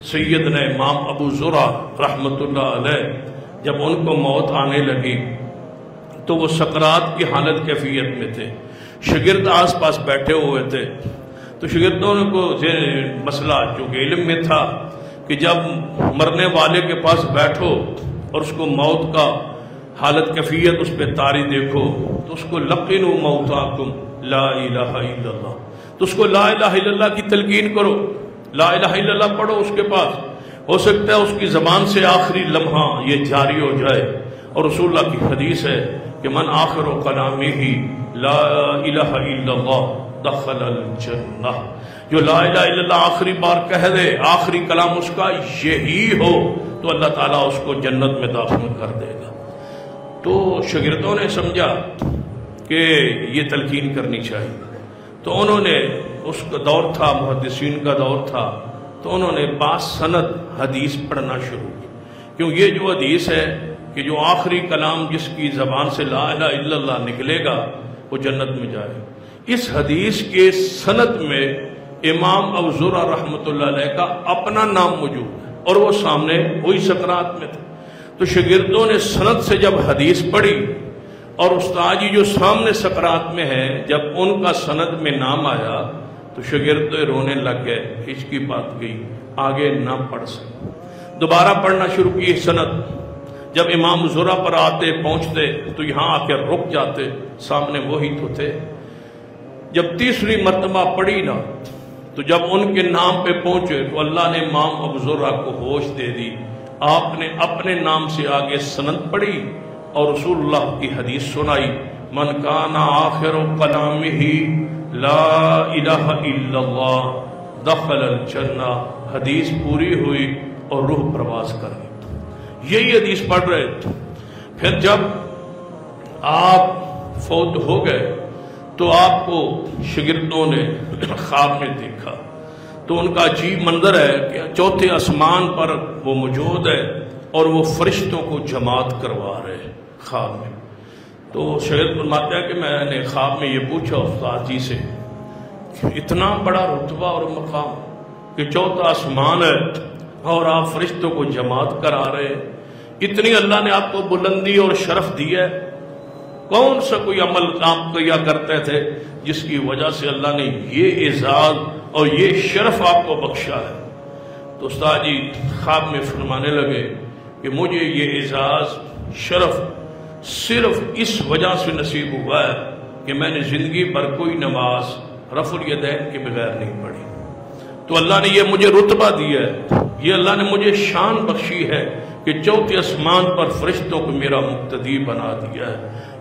سیدنا امام ابو زرع رحمۃ اللہ علیہ جب ان کو موت آنے لگی تو وہ سکرات کی حالت کیفیت میں تھے، شاگرد آس پاس بیٹھے ہوئے تھے، تو شاگردوں کو مسئلہ چونکہ علم میں تھا کہ جب مرنے والے کے پاس بیٹھو اور اس کو موت کا حالت کیفیت اس پہ طاری دیکھو تو اس کو لقنوا موتاکم لا الہ الا اللہ، تو اس کو لا الہ الا اللہ کی تلقین کرو، لا الہ الا اللہ پڑھو اس کے پاس، ہو سکتا ہے اس کی زبان سے آخری لمحہ یہ جاری ہو جائے۔ اور رسول اللہ کی حدیث ہے کہ من آخر کلامہ لا الہ الا اللہ دخل الجنہ، جو لا الہ الا اللہ آخری بار کہہ دے، آخری کلام اس کا یہی ہو تو اللہ تعالیٰ اس کو جنت میں داخل کر دے گا۔ تو شاگردوں نے سمجھا کہ یہ تلقین کرنی چاہیے، تو انہوں نے اس کا دور تھا، محدثین کا دور تھا، تو انہوں نے باسند حدیث پڑھنا شروع کی، کیوں یہ جو حدیث ہے کہ جو آخری کلام جس کی زبان سے لا الہ الا اللہ نکلے گا وہ جنت میں جائے، اس حدیث کے سند میں امام ابو زرع رحمۃ اللہ علیہ کا اپنا نام موجود ہے اور وہ سامنے وہی سکرات میں تھے۔ تو شاگردوں نے سند سے جب حدیث پڑھی اور استاد جی جو سامنے سکرات میں ہے جب ان کا سند میں نام آیا تو شاگرد رونے لگ گئے، اس کی بات گئی، آگے نہ پڑھ سکے، دوبارہ پڑھنا شروع کی سند، جب امام زرع پر آتے پہنچتے تو یہاں آ کے رک جاتے، سامنے وہی تو تھے۔ جب تیسری مرتبہ پڑھی نا تو جب ان کے نام پہ پہنچے تو اللہ نے امام ابو زرع کو ہوش دے دی، آپ نے اپنے نام سے آگے سند پڑھی اور رسول اللہ کی حدیث سنائی، من کان آخر کلامہ لا الہ الا اللہ دخل الجنہ، حدیث پوری ہوئی اور روح پرواز کر گئی۔ یہی حدیث پڑھ رہے تھے۔ پھر جب آپ فوت ہو گئے تو آپ کو شاگردوں نے خواب میں دیکھا، تو ان کا عجیب منظر ہے کہ چوتھے آسمان پر وہ موجود ہے اور وہ فرشتوں کو جماعت کروا رہے ہیں خواب میں۔ تو شاگرد فرماتا ہے کہ میں نے خواب میں یہ پوچھا استاد جی سے کہ اتنا بڑا رتبہ اور مقام کہ چوتھا آسمان ہے اور آپ فرشتوں کو جماعت کرا رہے ہیں، اتنی اللہ نے آپ کو بلندی اور شرف دی ہے، کون سا کوئی عمل آپ کیا کرتے تھے جس کی وجہ سے اللہ نے یہ اعزاز اور یہ شرف آپ کو بخشا ہے؟ تو استاد جی خواب میں فرمانے لگے کہ مجھے یہ اعزاز شرف صرف اس وجہ سے نصیب ہوا ہے کہ میں نے زندگی پر کوئی نماز رفع الیدین کے بغیر نہیں پڑھی، تو اللہ نے یہ مجھے رتبہ دیا ہے، یہ اللہ نے مجھے شان بخشی ہے کہ چوتھے آسمان پر فرشتوں کو میرا مقتدی بنا دیا ہے۔